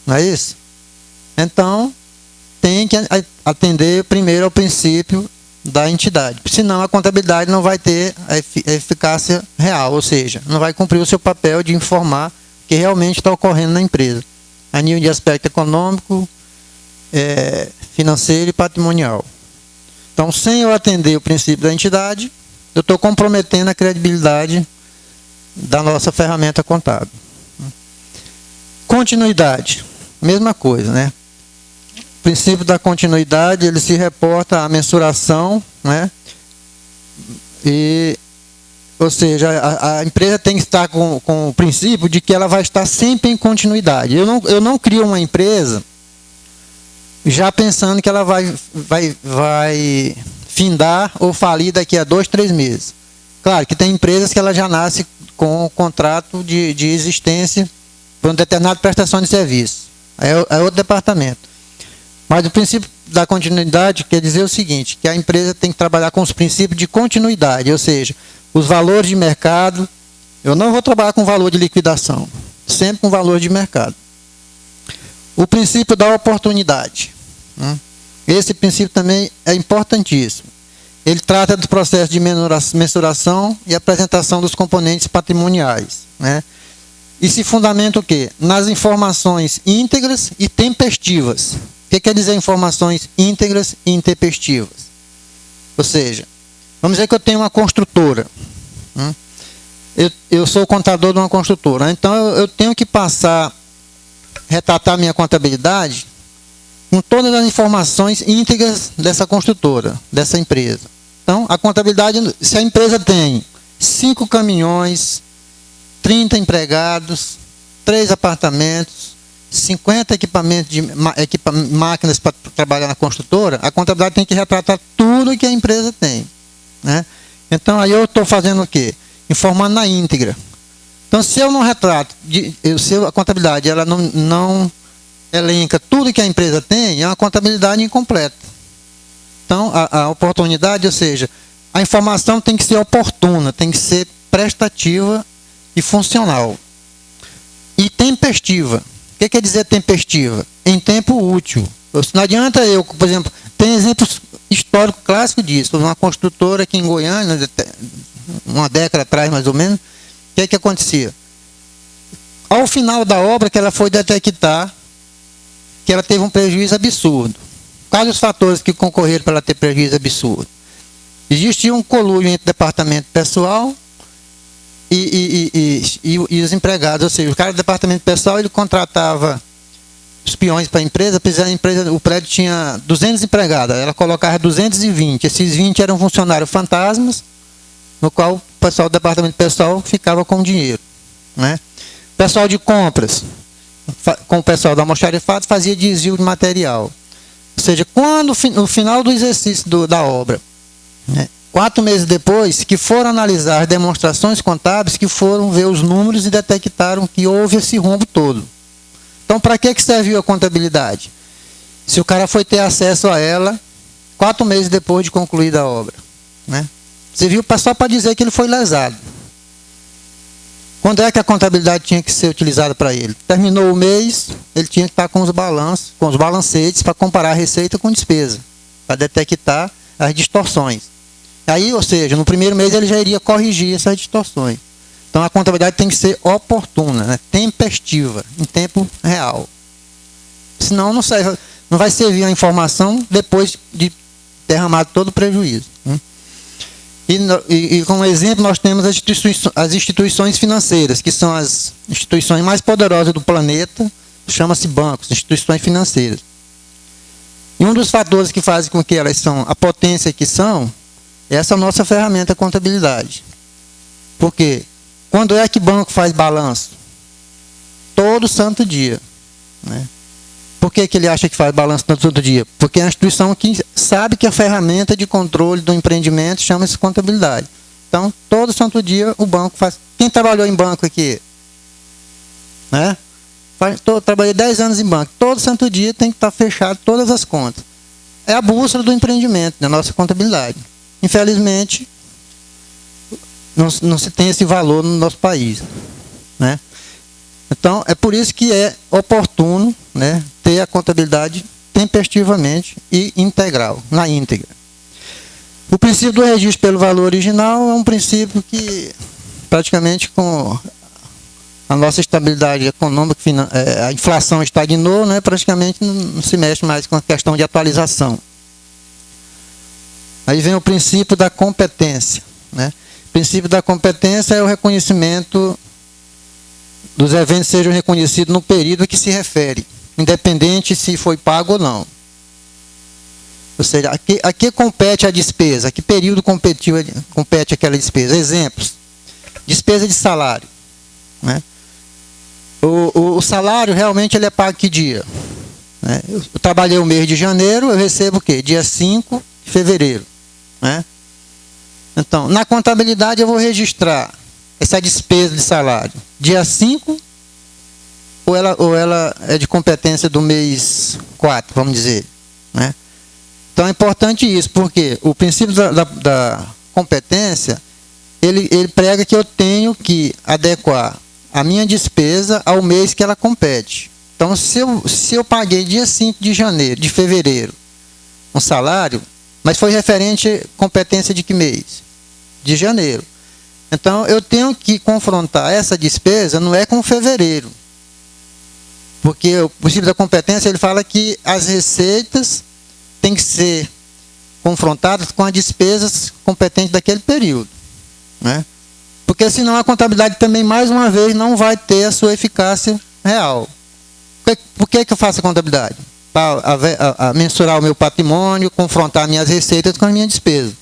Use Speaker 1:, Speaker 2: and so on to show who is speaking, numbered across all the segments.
Speaker 1: Não é isso? Então, tem que atender primeiro ao princípio da entidade. Senão, a contabilidade não vai ter a eficácia real, ou seja, não vai cumprir o seu papel de informar o que realmente está ocorrendo na empresa, a nível de aspecto econômico, financeiro e patrimonial. Então, sem eu atender o princípio da entidade, eu estou comprometendo a credibilidade da nossa ferramenta contábil. Continuidade, mesma coisa, né? O princípio da continuidade, ele se reporta à mensuração, né? Ou seja, a empresa tem que estar com o princípio de que ela vai estar sempre em continuidade. Eu não crio uma empresa já pensando que ela vai findar ou falir daqui a 2, 3 meses. Claro que tem empresas que ela já nasce com o contrato de existência por uma determinada prestação de serviço. É outro departamento. Mas o princípio da continuidade quer dizer o seguinte, que a empresa tem que trabalhar com os princípios de continuidade, ou seja, os valores de mercado. Eu não vou trabalhar com valor de liquidação, sempre com valor de mercado. O princípio da oportunidade. Esse princípio também é importantíssimo. Ele trata do processo de mensuração e apresentação dos componentes patrimoniais, né? E se fundamenta o quê? Nas informações íntegras e tempestivas. O que quer dizer informações íntegras e intempestivas? Ou seja, vamos dizer que eu tenho uma construtora. Eu sou o contador de uma construtora. Então, eu tenho que retratar minha contabilidade com todas as informações íntegras dessa construtora, dessa empresa. Então, a contabilidade, se a empresa tem 5 caminhões, 30 empregados, 3 apartamentos, 50 máquinas para trabalhar na construtora, a contabilidade tem que retratar tudo que a empresa tem, né? Então, aí eu estou fazendo o quê? Informando na íntegra. Então, se eu não retrato, se a contabilidade ela não elenca tudo que a empresa tem, é uma contabilidade incompleta. Então, a oportunidade, ou seja, a informação tem que ser oportuna, tem que ser prestativa e funcional. E tempestiva. O que quer dizer tempestiva? Em tempo útil. Não adianta eu, por exemplo, tem exemplos históricos clássicos disso. Uma construtora aqui em Goiânia, uma década atrás mais ou menos, o que acontecia? Ao final da obra que ela foi detectar que ela teve um prejuízo absurdo. Quais os fatores que concorreram para ela ter prejuízo absurdo? Existia um conluio entre o departamento pessoal e os empregados, ou seja, o cara do departamento pessoal ele contratava os peões para a empresa, o prédio tinha 200 empregados, ela colocava 220, esses 20 eram funcionários fantasmas, no qual o pessoal do departamento pessoal ficava com o dinheiro, né? O pessoal de compras, com o pessoal da almoxarifado, fazia desvio de material. Ou seja, quando no final do exercício da obra, né, 4 meses depois, que foram analisar as demonstrações contábeis, que foram ver os números e detectaram que houve esse rombo todo. Então, para que serviu a contabilidade? Se o cara foi ter acesso a ela 4 meses depois de concluída a obra, né? Serviu só para dizer que ele foi lesado. Quando é que a contabilidade tinha que ser utilizada para ele? Terminou o mês, ele tinha que estar com os balanços, com os balancetes para comparar a receita com despesa, para detectar as distorções. Aí, ou seja, no primeiro mês ele já iria corrigir essas distorções. Então a contabilidade tem que ser oportuna, né? Tempestiva, em tempo real. Senão não vai servir a informação depois de derramado todo o prejuízo. E como exemplo nós temos as instituições financeiras, que são as instituições mais poderosas do planeta, chama-se bancos, instituições financeiras. E um dos fatores que fazem com que elas são a potência que são, é essa nossa ferramenta contabilidade. Por quê? Quando é que o banco faz balanço? Todo santo dia, né? Por que ele acha que faz balanço todo santo dia? Porque é uma instituição que sabe que a ferramenta de controle do empreendimento chama-se contabilidade. Então, todo santo dia o banco faz. Quem trabalhou em banco aqui? Né? Trabalhei 10 anos em banco. Todo santo dia tem que estar fechado todas as contas. É a bússola do empreendimento, da nossa contabilidade. Infelizmente, não se tem esse valor no nosso país, né? Então, é por isso que é oportuno, né, ter a contabilidade tempestivamente e integral, na íntegra. O princípio do registro pelo valor original é um princípio que, praticamente, com a nossa estabilidade econômica, a inflação estagnou, né, praticamente não se mexe mais com a questão de atualização. Aí vem o princípio da competência, né? O princípio da competência é o reconhecimento dos eventos sejam reconhecidos no período a que se refere, independente se foi pago ou não. Ou seja, a que compete a despesa? A que período compete aquela despesa? Exemplos. Despesa de salário, né? O salário realmente ele é pago que dia? Né? Eu trabalhei o mês de janeiro, eu recebo o quê? Dia 5 de fevereiro. Né? Então, na contabilidade eu vou registrar essa despesa de salário dia 5 ou ela é de competência do mês 4, vamos dizer. Né? Então é importante isso, porque o princípio da competência, ele prega que eu tenho que adequar a minha despesa ao mês que ela compete. Então, se eu paguei dia 5 de fevereiro, um salário, mas foi referente competência de que mês? De janeiro. Então, eu tenho que confrontar essa despesa, não é com fevereiro. Porque o princípio da competência, ele fala que as receitas têm que ser confrontadas com as despesas competentes daquele período. Né? Porque senão a contabilidade também, mais uma vez, não vai ter a sua eficácia real. Por que eu faço a contabilidade? Para mensurar o meu patrimônio, confrontar minhas receitas com as minhas despesas.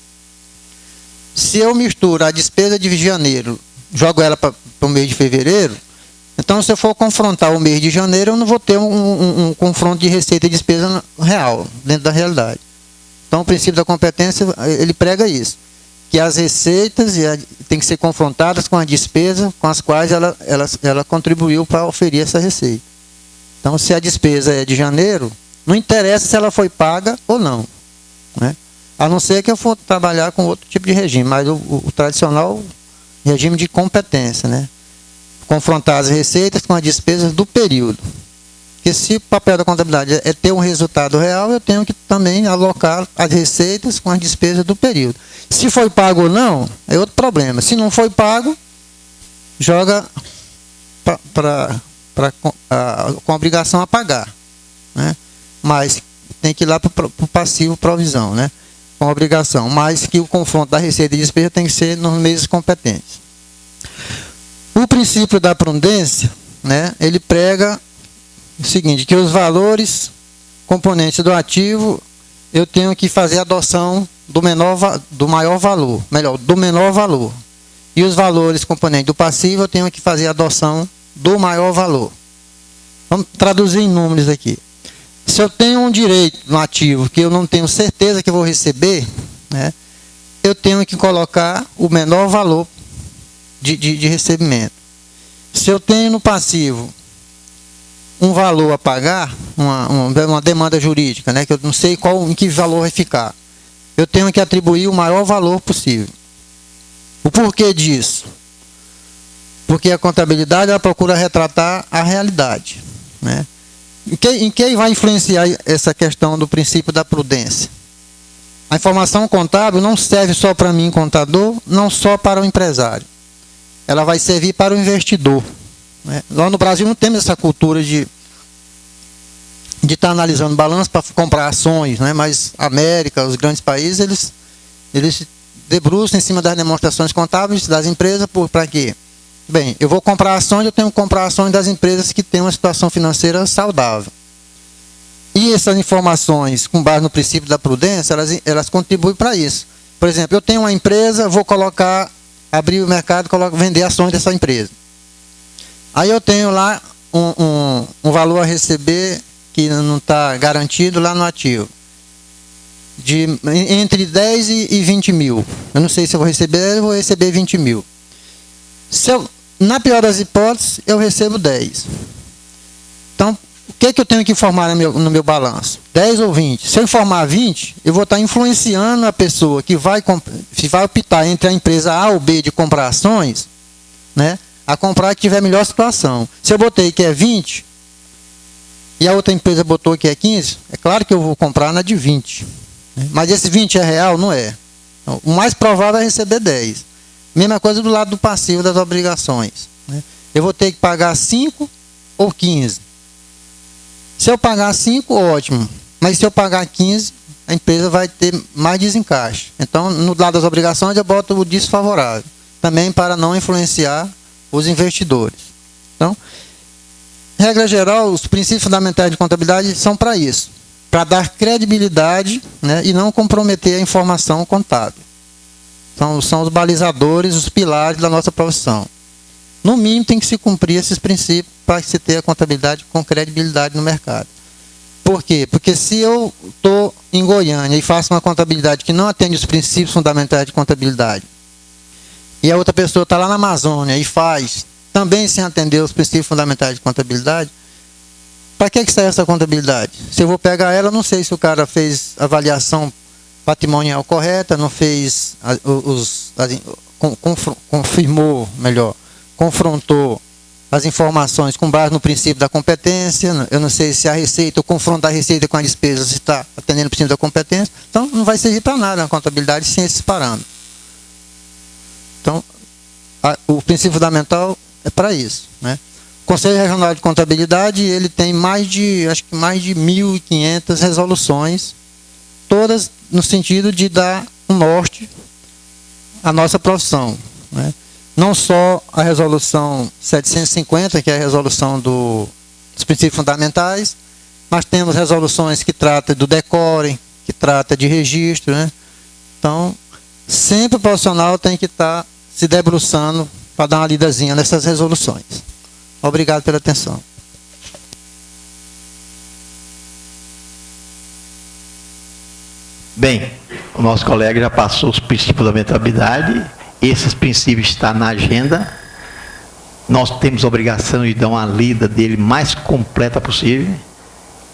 Speaker 1: Se eu misturo a despesa de janeiro, jogo ela para o mês de fevereiro, então se eu for confrontar o mês de janeiro, eu não vou ter um confronto de receita e despesa real, dentro da realidade. Então o princípio da competência, ele prega isso, que as receitas têm que ser confrontadas com as despesas com as quais ela contribuiu para oferir essa receita. Então, se a despesa é de janeiro, não interessa se ela foi paga ou não. Né? A não ser que eu for trabalhar com outro tipo de regime, mas o tradicional regime de competência. Né? Confrontar as receitas com as despesas do período. Porque se o papel da contabilidade é ter um resultado real, eu tenho que também alocar as receitas com as despesas do período. Se foi pago ou não, é outro problema. Se não foi pago, joga com a obrigação a pagar. Né? Mas tem que ir lá para o passivo provisão, né? Com a obrigação. Mas que o confronto da receita e despesa tem que ser nos meios competentes. O princípio da prudência, né, ele prega o seguinte, que os valores componentes do ativo, eu tenho que fazer a adoção do maior valor. Melhor, do menor valor. E os valores componentes do passivo, eu tenho que fazer a adoção do maior valor. Vamos traduzir em números aqui. Se eu tenho um direito no ativo que eu não tenho certeza que vou receber, né, eu tenho que colocar o menor valor de recebimento. Se eu tenho no passivo um valor a pagar, uma demanda jurídica, né, que eu não sei em que valor vai ficar, eu tenho que atribuir o maior valor possível. O porquê disso? Porque a contabilidade ela procura retratar a realidade. Né? Em que vai influenciar essa questão do princípio da prudência? A informação contábil não serve só para mim, contador, não só para o empresário. Ela vai servir para o investidor. Né? Lá no Brasil não temos essa cultura de estar analisando balanço para comprar ações, né? Mas a América, os grandes países, eles se debruçam em cima das demonstrações contábeis das empresas para quê? Bem, eu vou comprar ações, eu tenho que comprar ações das empresas que têm uma situação financeira saudável. E essas informações, com base no princípio da prudência, elas contribuem para isso. Por exemplo, eu tenho uma empresa, vou abrir o mercado, vender ações dessa empresa. Aí eu tenho lá um valor a receber que não está garantido lá no ativo. Entre 10 e 20 mil. Eu não sei se eu vou receber 20 mil. Na pior das hipóteses, eu recebo 10. Então, o que eu tenho que informar no meu balanço? 10 ou 20? Se eu informar 20, eu vou estar influenciando a pessoa que vai optar entre a empresa A ou B de comprar ações, né, a comprar que tiver melhor situação. Se eu botei que é 20 e a outra empresa botou que é 15, é claro que eu vou comprar na de 20. Mas esse 20 é real? Não é. Então, o mais provável é receber 10. Mesma coisa do lado do passivo das obrigações. Eu vou ter que pagar 5 ou 15. Se eu pagar 5, ótimo. Mas se eu pagar 15, a empresa vai ter mais desencaixe. Então, no lado das obrigações, eu boto o desfavorável. Também para não influenciar os investidores. Então, regra geral, os princípios fundamentais de contabilidade são para isso. Para dar credibilidade, né, e não comprometer a informação contábil. São os balizadores, os pilares da nossa profissão. No mínimo, tem que se cumprir esses princípios para se ter a contabilidade com credibilidade no mercado. Por quê? Porque se eu estou em Goiânia e faço uma contabilidade que não atende os princípios fundamentais de contabilidade, e a outra pessoa está lá na Amazônia e faz também sem atender os princípios fundamentais de contabilidade, para que serve essa contabilidade? Se eu vou pegar ela, não sei se o cara fez avaliação patrimonial correta, não fez, confirmou, melhor, confrontou as informações com base no princípio da competência. Eu não sei se a receita, o confronto da receita com a despesa está atendendo o princípio da competência. Então, não vai servir para nada na contabilidade sem esses parâmetros. Então, o princípio fundamental é para isso, né? O Conselho Regional de Contabilidade, ele tem acho que mais de 1.500 resoluções, todas no sentido de dar um norte à nossa profissão, né? Não só a resolução 750, que é a resolução dos princípios fundamentais, mas temos resoluções que tratam do decore, que trata de registro, né? Então, sempre o profissional tem que estar se debruçando para dar uma lidazinha nessas resoluções. Obrigado pela atenção.
Speaker 2: Bem, o nosso colega já passou os princípios da contabilidade. Esses princípios estão na agenda. Nós temos a obrigação de dar uma lida dele mais completa possível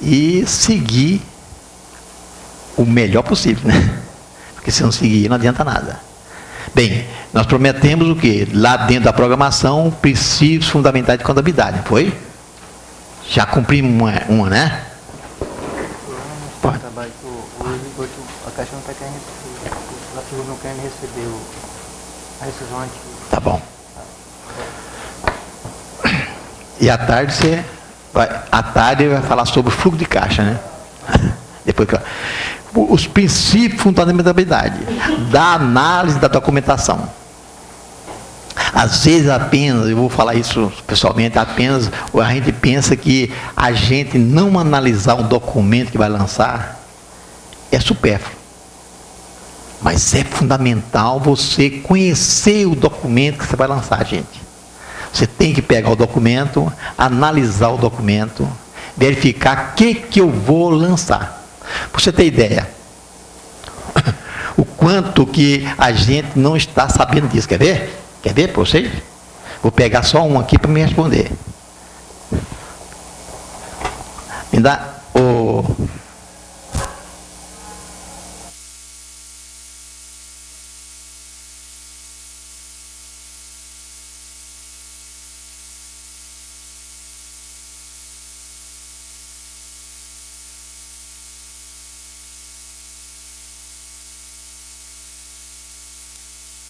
Speaker 2: e seguir o melhor possível, né? Porque se não seguir, não adianta nada. Bem, nós prometemos o quê? Lá dentro da programação, princípios fundamentais de contabilidade, foi? Já cumprimos uma, né? Pode.
Speaker 1: A Caixa não está querendo, os ativos não querem receber a rescisão antiga.
Speaker 2: Tá bom. E à tarde você vai, à tarde vai falar sobre o fluxo de caixa, né? Depois que os princípios fundamentais da análise da documentação. Às vezes apenas, eu vou falar isso pessoalmente, apenas a gente pensa que a gente não analisar um documento que vai lançar é supérfluo. Mas é fundamental você conhecer o documento que você vai lançar, gente. Você tem que pegar o documento, analisar o documento, verificar o que eu vou lançar. Para você ter ideia, o quanto que a gente não está sabendo disso. Quer ver? Quer ver para vocês? Vou pegar só um aqui para me responder. Me dá o...